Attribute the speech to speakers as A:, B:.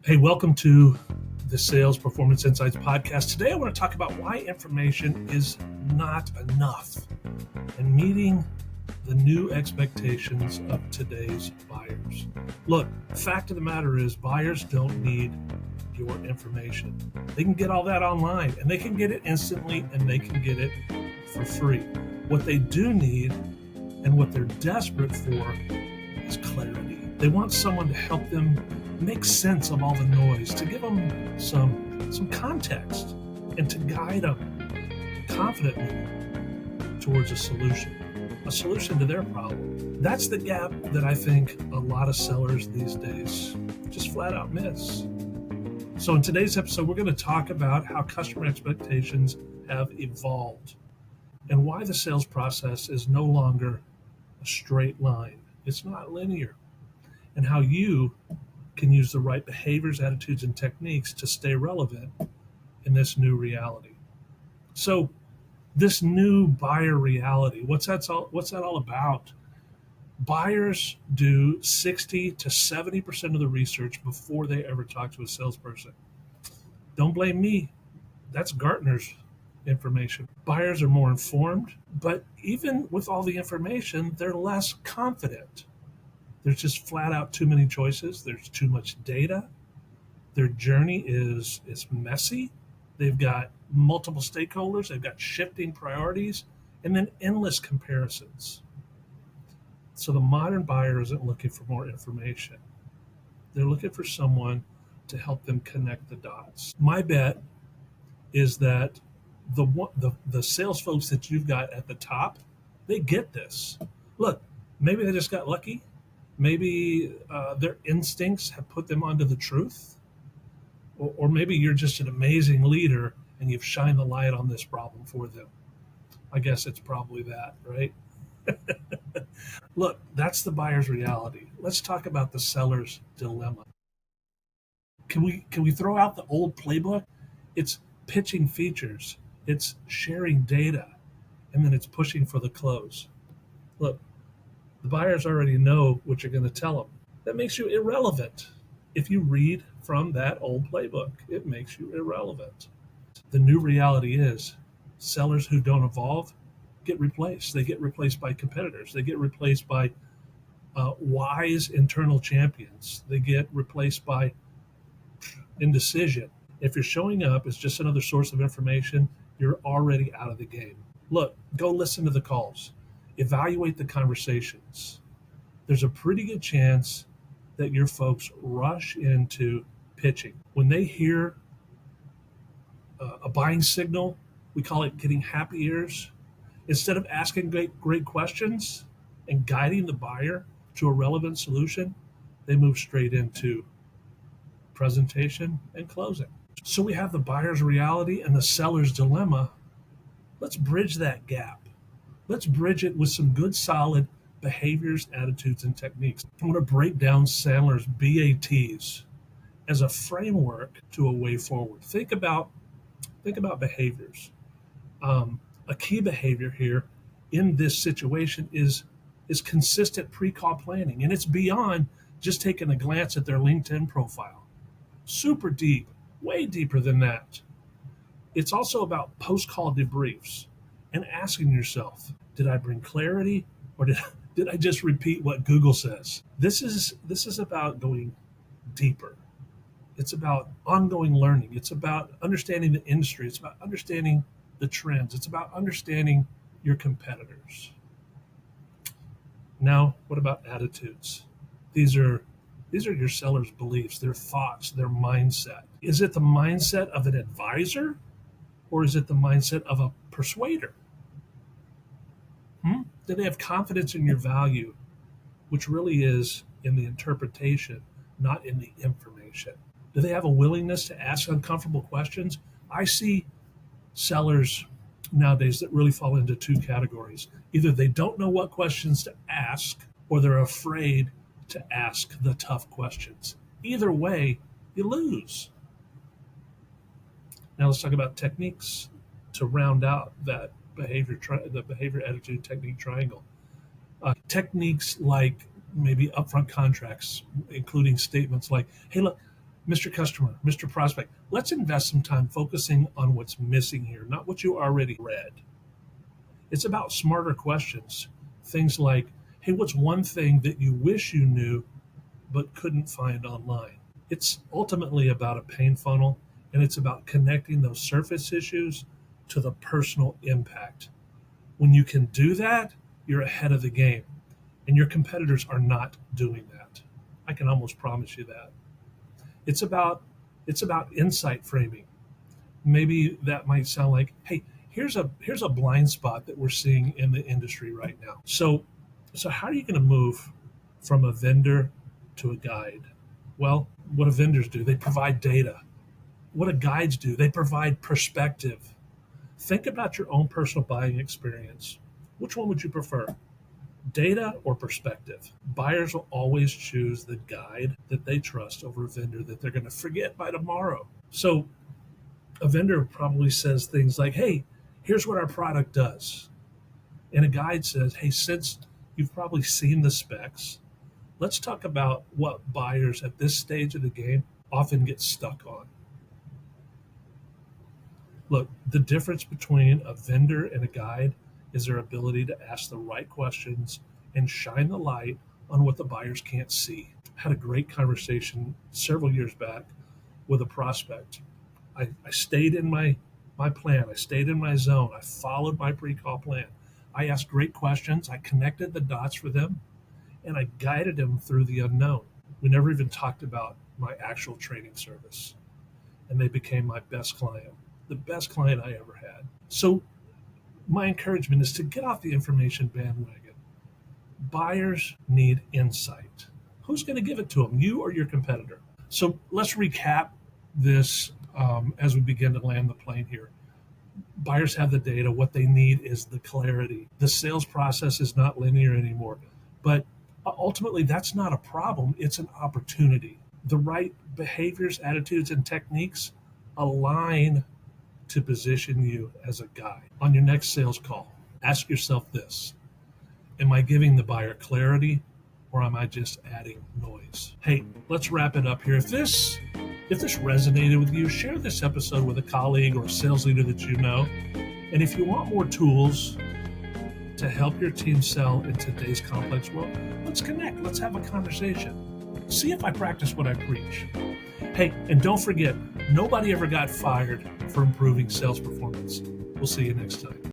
A: Hey, welcome to the Sales Performance Insights podcast. Today, I want to talk about why information is not enough and meeting the new expectations of today's buyers. Look, the fact of the matter is, buyers don't need your information. They can get all that online and they can get it instantly and they can get it for free. What they do need and what they're desperate for is clarity. They want someone to help them make sense of all the noise, to give them some context, and to guide them confidently towards a solution to their problem. That's the gap that I think a lot of sellers these days just flat out miss. So in today's episode, we're going to talk about how customer expectations have evolved and why the sales process is no longer a straight line. It's not linear. And how you can use the right behaviors, attitudes, and techniques to stay relevant in this new reality. So, this new buyer reality, what's that all about? Buyers do 60 to 70% of the research before they ever talk to a salesperson. Don't blame me. That's Gartner's information. Buyers are more informed, but even with all the information, they're less confident. There's just flat out too many choices. There's too much data. Their journey is messy. They've got multiple stakeholders. They've got shifting priorities and then endless comparisons. So the modern buyer isn't looking for more information. They're looking for someone to help them connect the dots. My bet is that the sales folks that you've got at the top, they get this. Look, maybe they just got lucky. Maybe their instincts have put them onto the truth, or maybe you're just an amazing leader and you've shined the light on this problem for them. I guess it's probably that, right? Look, that's the buyer's reality. Let's talk about the seller's dilemma. Can we throw out the old playbook? It's pitching features, it's sharing data, and then it's pushing for the close. Look, the buyers already know what you're going to tell them. That makes you irrelevant. If you read from that old playbook, it makes you irrelevant. The new reality is sellers who don't evolve get replaced. They get replaced by competitors. They get replaced by wise internal champions. They get replaced by indecision. If you're showing up as just another source of information, you're already out of the game. Look, go listen to the calls. Evaluate the conversations. There's a pretty good chance that your folks rush into pitching. When they hear a buying signal, we call it getting happy ears. Instead of asking great questions and guiding the buyer to a relevant solution, they move straight into presentation and closing. So we have the buyer's reality and the seller's dilemma. Let's bridge that gap. Let's bridge it with some good, solid behaviors, attitudes, and techniques. I want to break down Sandler's BATs as a framework to a way forward. Think about behaviors. A key behavior here in this situation is consistent pre-call planning, and it's beyond just taking a glance at their LinkedIn profile. Super deep, way deeper than that. It's also about post-call debriefs and asking yourself, did I bring clarity or did I just repeat what Google says? This is about going deeper. It's about ongoing learning. It's about understanding the industry. It's about understanding the trends. It's about understanding your competitors. Now, what about attitudes? These are your seller's beliefs, their thoughts, their mindset. Is it the mindset of an advisor or is it the mindset of a persuader? Do they have confidence in your value, which really is in the interpretation, not in the information? Do they have a willingness to ask uncomfortable questions? I see sellers nowadays that really fall into two categories. Either they don't know what questions to ask or they're afraid to ask the tough questions. Either way, you lose. Now let's talk about techniques to round out that the behavior, attitude, technique triangle. Techniques like maybe upfront contracts, including statements like, hey, look, Mr. Customer, Mr. Prospect, let's invest some time focusing on what's missing here, not what you already read. It's about smarter questions. Things like, hey, what's one thing that you wish you knew but couldn't find online? It's ultimately about a pain funnel, and it's about connecting those surface issues to the personal impact. When you can do that, you're ahead of the game, and your competitors are not doing that. I can almost promise you that. It's about insight framing. Maybe that might sound like, hey, here's a blind spot that we're seeing in the industry right now. So how are you going to move from a vendor to a guide? Well, what do vendors do? They provide data. What do guides do? They provide perspective. Think about your own personal buying experience. Which one would you prefer? Data or perspective? Buyers will always choose the guide that they trust over a vendor that they're going to forget by tomorrow. So a vendor probably says things like, hey, here's what our product does. And a guide says, hey, since you've probably seen the specs, let's talk about what buyers at this stage of the game often get stuck on. Look, the difference between a vendor and a guide is their ability to ask the right questions and shine the light on what the buyers can't see. I had a great conversation several years back with a prospect. I stayed in my plan. I stayed in my zone. I followed my pre-call plan. I asked great questions. I connected the dots for them, and I guided them through the unknown. We never even talked about my actual training service, and they became my best client, the best client I ever had. So my encouragement is to get off the information bandwagon. Buyers need insight. Who's going to give it to them, you or your competitor? So let's recap this as we begin to land the plane here. Buyers have the data. What they need is the clarity. The sales process is not linear anymore, but ultimately that's not a problem. It's an opportunity. The right behaviors, attitudes, and techniques align to position you as a guide. On your next sales call, ask yourself this: am I giving the buyer clarity, or am I just adding noise? Hey, let's wrap it up here. If this resonated with you, share this episode with a colleague or a sales leader that you know. And if you want more tools to help your team sell in today's complex world, let's connect. Let's have a conversation. See if I practice what I preach. Hey, and don't forget, nobody ever got fired for improving sales performance. We'll see you next time.